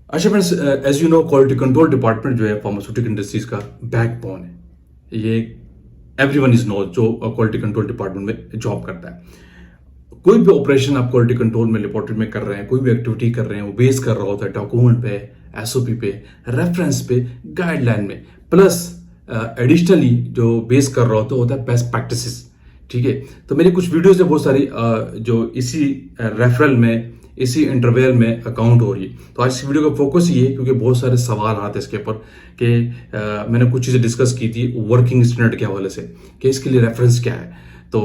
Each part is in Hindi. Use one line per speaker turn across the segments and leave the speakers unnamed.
अच्छा friends, as you know quality control department जो है फार्मास्यूटिकल इंडस्ट्रीज का बैकबोन है। ये एवरीवन इज नो जो क्वालिटी कंट्रोल डिपार्टमेंट में जॉब करता है। कोई भी ऑपरेशन आप क्वालिटी कंट्रोल में लेबोरेटरी में कर रहे हैं, कोई भी एक्टिविटी कर रहे हैं, वो बेस कर रहा होता है डॉक्यूमेंट पे, एसओपी पे, रेफरेंस पे, गाइडलाइन में, प्लस एडिशनली जो बेस कर रहा होता है बेस्ट प्रैक्टिसेस। ठीक है, तो मेरी कुछ वीडियोस है बहुत सारी जो इसी रेफरल में, इसी इंटरवल में अकाउंट हो रही है। तो आज इस वीडियो का फोकस ये है क्योंकि बहुत सारे सवाल आते हैं इसके ऊपर कि मैंने कुछ चीज़ें डिस्कस की थी वर्किंग स्टैंडर्ड के हवाले से कि इसके लिए रेफरेंस क्या है। तो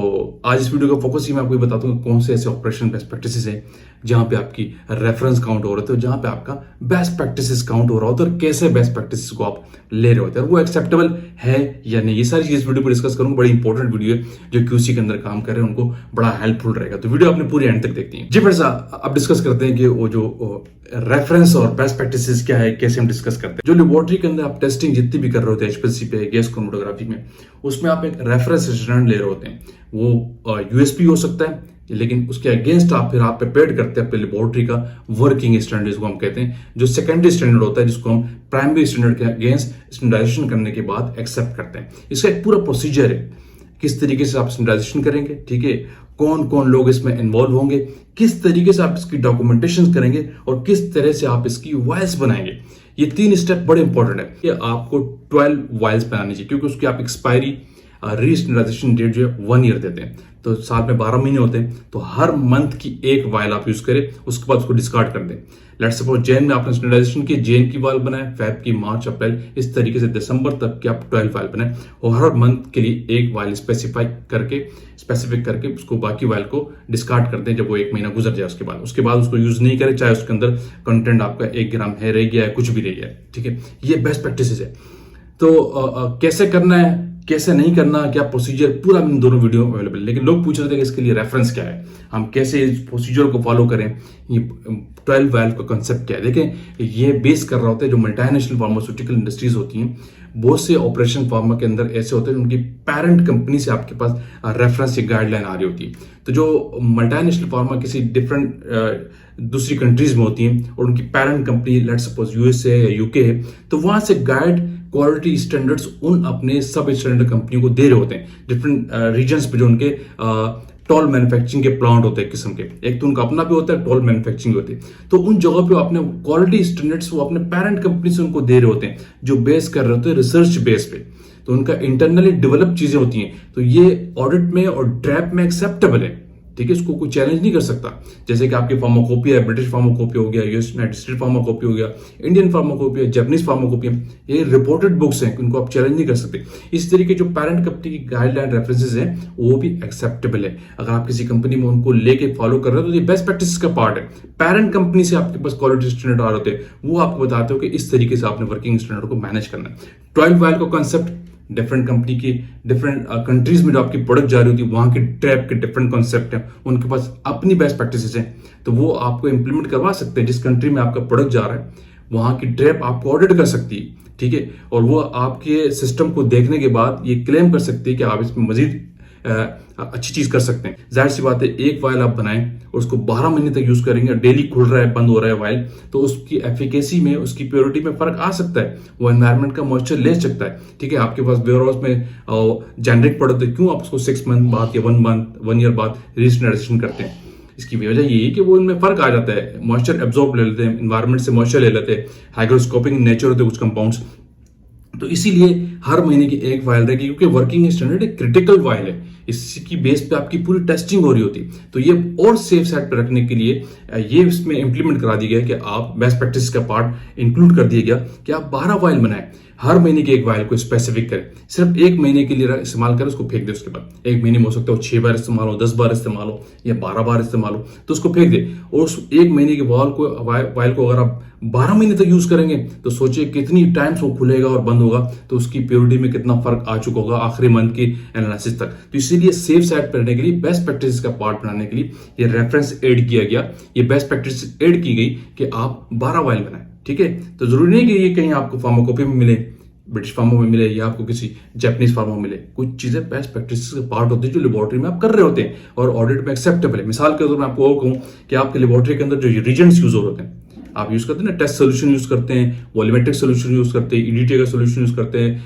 आज इस वीडियो का फोकस ही मैं आपको बताता हूँ कौन से ऐसे ऑपरेशन बेस्ट प्रैक्टिसेस हैं जहां पे आपकी रेफरेंस काउंट हो रहे थे, जहां पे आपका बेस्ट प्रैक्टिसेस काउंट हो रहा होता है और कैसे बेस्ट प्रैक्टिसेस को आप ले रहे होते हैं और वो एक्सेप्टेबल है या नहीं। ये सारी चीज इस वीडियो पर डिस्कस करूंगा। बड़ी इंपॉर्टेंट वीडियो है, जो क्यूसी के अंदर काम कर रहे हैं उनको बड़ा हेल्पफुल रहेगा। तो वीडियो आपने पूरी एंड तक देखती है। जी फ्रेंड्स, अब डिस्कस करते हैं कि वो जो रेफरेंस और बेस्ट प्रैक्टिसेस क्या है, कैसे हम डिस्कस करते हैं। जो लेबोरेटरी के अंदर आप टेस्टिंग जितनी भी कर रहे होते हैं एचपीएलसी पे, गैस क्रोमेटोग्राफी में, उसमें आप एक रेफरेंस स्टैंडर्ड ले रहे होते हैं। वो यूएसपी हो सकता है, लेकिन उसके अगेंस्ट आप प्रिपेयर करते हैं अपने लेबोरेटरी का वर्किंग स्टैंडर्ड, जिसको हम कहते हैं, जो सेकेंडरी स्टैंडर्ड होता है, जिसको हम प्राइमरी स्टैंडर्ड के अगेंस्ट स्टैंडर्डाइजेशन करने के बाद एक्सेप्ट करते हैं। इसका एक पूरा प्रोसीजर है, किस तरीके से आप स्टैंडर्डाइजेशन करेंगे, ठीक है, कौन कौन लोग इसमें इन्वॉल्व होंगे, किस तरीके से आप इसकी डॉक्यूमेंटेशन करेंगे और किस तरह से आप इसकी वायल्स बनाएंगे। ये 3 स्टेप बड़े इंपॉर्टेंट है कि आपको 12 वायल्स बनानी चाहिए, क्योंकि उसकी आप एक्सपायरी रीस्टैंडर्डाइजेशन डेट जो है 1 ईयर देते हैं। तो साल में 12 महीने होते हैं, तो हर मंथ की एक वायल आप यूज करें, उसके बाद उसको डिस्कार्ड कर दें। लेट्स सपोज जैन में आपने स्टैंडर्डाइजेशन की, जैन की वायल बनाए, फेब की, मार्च, अप्रैल, इस तरीके से दिसंबर तक की आप 12 वायल बनाए और हर मंथ के लिए एक वायल स्पेसिफिक करके उसको बाकी वायल को डिस्कार्ड कर दें जब वो 1 महीना गुजर जाए। उसके बाद उसको यूज नहीं करें, चाहे उसके अंदर कंटेंट आपका 1 ग्राम है, रह गया है, कुछ भी रह गया है। ठीक है, ये बेस्ट प्रैक्टिसेस है। तो कैसे करना है, कैसे नहीं करना, क्या प्रोसीजर, पूरा इन दोनों वीडियो अवेलेबल है। लेकिन लोग पूछ रहे थे कि इसके लिए रेफरेंस क्या है, हम कैसे इस प्रोसीजर को फॉलो करें, ये 12 वाल्व का कंसेप्ट क्या है। देखें, ये बेस कर रहा होता है जो मल्टीनेशनल फार्मास्यूटिकल इंडस्ट्रीज होती हैं, बहुत से ऑपरेशन फार्मा के अंदर ऐसे होते हैं उनकी पेरेंट कंपनी से आपके पास रेफरेंस या गाइडलाइन आ रही होती है। तो जो मल्टीनेशनल फार्मा किसी डिफरेंट दूसरी कंट्रीज में होती हैं और उनकी parent company let's suppose USA या यूके है, तो वहां से गाइड क्वालिटी स्टैंडर्ड्स उन अपने सब स्टैंडर्ड कंपनियों को दे रहे होते हैं डिफरेंट रीजन्स पे, जो उनके टॉल मैन्युफैक्चरिंग के प्लांट होते हैं किस्म के। एक तो उनका अपना भी होता है, टॉल मैन्युफैक्चरिंग होती है। तो उन जगह पे अपने क्वालिटी स्टैंडर्ड्स वो अपने पेरेंट कंपनी से उनको दे रहे होते हैं, जो बेस कर रहे होते हैं रिसर्च बेस पे। तो उनका इंटरनली डेवलप चीजें होती हैं, तो ये ऑडिट में और ड्रैप में एक्सेप्टेबल है। ठीक है, इसको कोई चैलेंज नहीं कर सकता। जैसे कि आपकी फार्माकोपिया है, ब्रिटिश फार्माकोपिया हो गया, यूएस यूनाइटेड स्टेट फार्माकोपिया हो गया, इंडियन फार्माकोपिया, जापानीज फार्माकोपिया, ये रिपोर्टेड बुक्स हैं, उनको आप चैलेंज नहीं कर सकते। इस तरीके जो पेरेंट कंपनी की गाइडलाइन रेफरेंसेस हैं वो भी एक्सेप्टेबल है। अगर आप किसी कंपनी में उनको लेके फॉलो कर रहे हो तो ये बेस्ट प्रैक्टिस का पार्ट है। पेरेंट कंपनी से आपके पास क्वालिटी स्टैंडर्ड आ रहे होते हैं, वो आपको बताते हो कि इस तरीके से आपने वर्किंग स्टैंडर्ड को मैनेज करना है। 12 वायल का कॉन्सेप्ट डिफरेंट कंपनी की, डिफरेंट कंट्रीज में जो आपकी प्रोडक्ट जा रही होती है, वहां के ट्रैप के डिफरेंट कॉन्सेप्ट हैं, उनके पास अपनी बेस्ट प्रैक्टिसेस हैं, तो वो आपको इंप्लीमेंट करवा सकते हैं। जिस कंट्री में आपका प्रोडक्ट जा रहा है वहां की ट्रैप आपको ऑडिट कर सकती है। ठीक है, और वो आपके सिस्टम को देखने के बाद ये क्लेम कर सकती है कि आप इसमें मजीद अच्छी चीज कर सकते हैं। जाहिर सी बात है, एक वायल आप बनाएं और उसको 12 महीने तक यूज करेंगे, डेली खुल रहा है, बंद हो रहा है वायल, तो उसकी एफिकेसी में, उसकी प्योरिटी में फर्क आ सकता है। वो एनवायरमेंट का मॉइस्चर ले सकता है। ठीक है, आपके पास वेयरहाउस में जेनरिक प्रोडक्ट है, क्यों आप उसको 6 मंथ बाद या 1 ईयर बाद रीस्टैंडर्डाइजेशन करते हैं? इसकी वजह ये है कि वो इनमें फर्क आ जाता है, मॉइस्चर एब्जॉर्ब ले लेते हैं, एनवायरमेंट से मॉइस्चर ले लेते हैं, हाइग्रोस्कोपिक नेचर होते हैं कुछ कंपाउंड्स। तो इसीलिए हर महीने की एक वायल रहेगी, क्योंकि वर्किंग स्टैंडर्ड एक क्रिटिकल वायल है, इसकी बेस पे आपकी पूरी टेस्टिंग हो रही होती है। तो ये और सेफ साइड पे रखने के लिए ये इसमें इंप्लीमेंट करा दिया गया कि आप बेस्ट प्रैक्टिस का पार्ट इंक्लूड कर दिया गया कि आप 12 वायल बनाएं, हर महीने की एक वायल को स्पेसिफिक करें, सिर्फ 1 महीने के लिए इस्तेमाल करें, उसको फेंक दे। उसके बाद 1 महीने में हो सकता है 6 बार इस्तेमाल हो, 10 बार इस्तेमाल हो या 12 बार इस्तेमाल हो, तो उसको फेंक दे। और उस 1 महीने के वायल को अगर आप 12 महीने तक यूज करेंगे तो सोचिए कितनी टाइम्स वो खुलेगा और बंद होगा, तो उसकी प्योरिटी में कितना फर्क आ चुका होगा आखिरी मंथ की एनालिसिस तक। तो इसीलिए सेफ साइड करने के लिए, बेस्ट प्रैक्टिस का पार्ट बनाने के लिए ये रेफरेंस ऐड किया गया, ये बेस्ट प्रैक्टिस ऐड की गई कि आप 12 वायल बनाएं। ठीक है, तो जरूरी नहीं कि ये कहीं आपको फार्माकोपी में मिले, ब्रिटिश फार्मा में मिले या आपको किसी जापानीज फार्मा में मिले। कुछ चीजें बेस्ट प्रैक्टिस का पार्ट होती है जो लेबोरेटरी में आप कर रहे होते हैं और ऑडिट में एक्सेप्टेबल है। मिसाल के तौर पर मैं आपको कहूं कि आपके लेबोरेटरी के अंदर जो रिजेंट्स यूज हो रहे हैं, आप यूज करते हैं ना, टेस्ट सोल्यूशन यूज करते हैं, वॉल्यूमेट्रिक सोल्यूशन यूज करते हैं, ईडीटी का सोल्यूशन यूज करते हैं,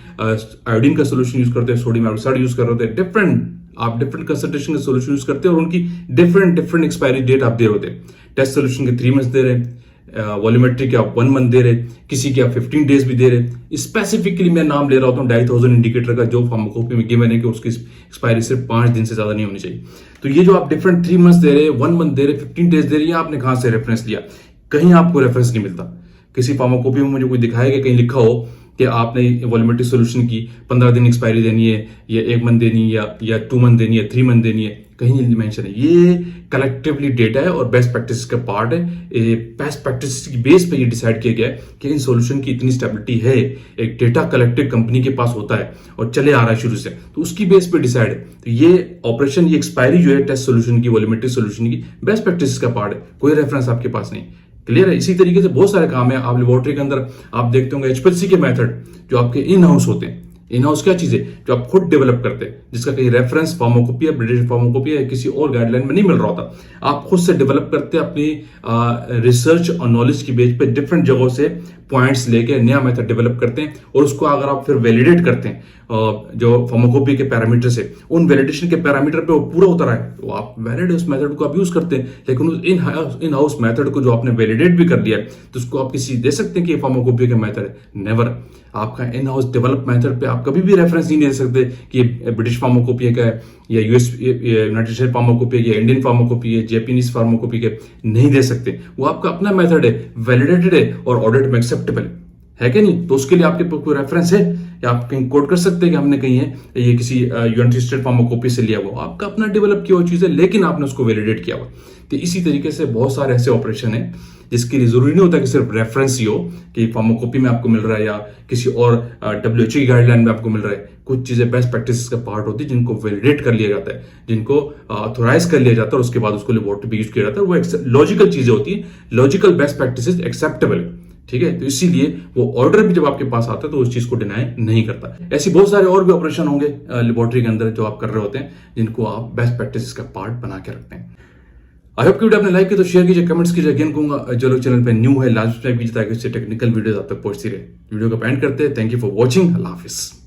आयोडीन का सोल्यूशन यूज करते हैं, सोडियम हाइड्रोक्साइड यूज कर रहे होते हैं, डिफरेंट कंसंट्रेशन के सोल्यूशन यूज करते हैं और उनकी डिफरेंट एक्सपायरी डेट आप दे रहे होते हैं। टेस्ट सोल्यूशन के 3 मंथ्स दे रहे हैं, वॉल्यूमेट्रिक के आप 1 मंथ दे रहे, किसी के आप 15 डेज भी दे रहे। स्पेसिफिकली मैं नाम ले रहा होता हूँ 2500 इंडिकेटर का, जो फार्माकोपी में गिवन है कि उसकी एक्सपायरी सिर्फ 5 दिन से ज्यादा नहीं होनी चाहिए। तो ये जो आप डिफरेंट 3 मंथ्स दे रहे, 1 मंथ दे रहे, 15 डेज दे रहे, आपने कहां से रेफरेंस लिया? कहीं आपको रेफरेंस नहीं मिलता। किसी फार्माकोपी में मुझे कोई दिखाएगा कहीं लिखा हो कि आपने वॉल्यूमेट्रिक सोल्यूशन की 15 दिन एक्सपायरी देनी है, या 1 मंथ देनी है, या 2 मंथ देनी है, 3 मंथ देनी है, कहीं नहीं मेंशन है। ये कलेक्टिवली डेटा है और बेस्ट प्रैक्टिस का पार्ट है। बेस्ट प्रैक्टिस की बेस पे ये डिसाइड किया गया है कि इन सॉल्यूशन की इतनी स्टेबिलिटी है, एक डेटा कलेक्टिव कंपनी के पास होता है और चले आ रहा है शुरू से, तो उसकी बेस पे डिसाइड है। तो ये ऑपरेशन, ये एक्सपायरी जो है टेस्ट सोल्यूशन की, वॉल्यूमेट्रिक सोल्यूशन की, बेस्ट प्रैक्टिस का पार्ट है, कोई रेफरेंस आपके पास नहीं। क्लियर है? इसी तरीके से बहुत सारे काम है। आप लेबोरेटरी के अंदर आप देखते होंगे एचपीएलसी के मेथड जो आपके इन हाउस होते हैं। इन हाउस क्या चीज है? जो आप खुद डेवलप करते हैं, जिसका कहीं रेफरेंस फार्माकोपिया, ब्रिटिश फार्माकोपिया या किसी और गाइडलाइन में नहीं मिल रहा होता। आप खुद से डेवलप करते हैं अपनी रिसर्च और नॉलेज की बेस पे, डिफरेंट जगहों से पॉइंट्स लेके नया मेथड डेवलप करते हैं और उसको अगर आप फिर वैलिडेट करते हैं जो फार्माकोपिया के पैरामीटर से, उन वैलिडेशन के पैरामीटर पे वो पूरा उतर आए तो आप वैलिड उस मेथड को आप यूज करते हैं। लेकिन उस इन हाउस मेथड को जो आपने वैलिडेट भी कर लिया है तो उसको आप किसी दे सकते हैं कि ये फार्माकोपिया का मेथड है? नेवर। आपका इन हाउस डेवलप मेथड पे आप कभी भी रेफरेंस नहीं दे सकते कि ब्रिटिश फार्माकोपिया का है या यूनाइटेड स्टेट फार्माकोपिया या इंडियन फार्माकोपिया, जैपनीज फार्माकोपिया के, नहीं दे सकते। वो आपका अपना मेथड है, वैलिडेटेड है और ऑडिट में एक्सेप्टेबल है कि नहीं? तो उसके लिए आपके कोई रेफरेंस है या आप कहीं कोट कर सकते हैं कि हमने कहीं है ये किसी यूनाइटेड स्टेट फार्माकोपी से लिया हुआ? आपका अपना डेवलप किया हुआ चीज है, लेकिन आपने उसको वैलिडेट किया हुआ। तो इसी तरीके से बहुत सारे ऐसे ऑपरेशन है जिसके लिए जरूरी नहीं होता कि सिर्फ रेफरेंस ही हो कि फार्माकोपी में आपको मिल रहा है या किसी और WHO की गाइडलाइन में आपको मिल रहा है। कुछ चीजें बेस्ट प्रैक्टिस का पार्ट होती है जिनको वैलिडेट कर लिया जाता है, जिनको ऑथोराइज कर लिया जाता है और उसके बाद उसको लेबोरेटरी पे यूज किया जाता है। वो लॉजिकल चीजें होती है, लॉजिकल बेस्ट प्रैक्टिस एक्सेप्टेबल, ठीक है? तो इसीलिए वो ऑर्डर भी जब आपके पास आता है तो उस चीज को डिनाई नहीं करता। ऐसी बहुत सारे और भी ऑपरेशन होंगे लेबोरेटरी के अंदर जो आप कर रहे होते हैं, जिनको आप बेस्ट प्रैक्टिस का पार्ट बना के रखते हैं। आई होप कि वीडियो आपने लाइक किया तो शेयर कीजिए, कमेंट्स कीजिए। अगेन कहूंगा जो लोग चैनल पे न्यू है लाइक सब्सक्राइब कीजिए ताकि उससे टेक्निकल वीडियोस आप तक पहुंचती रहे। वीडियो को एंड करते हैं। Thank you for watching. Allah Hafiz.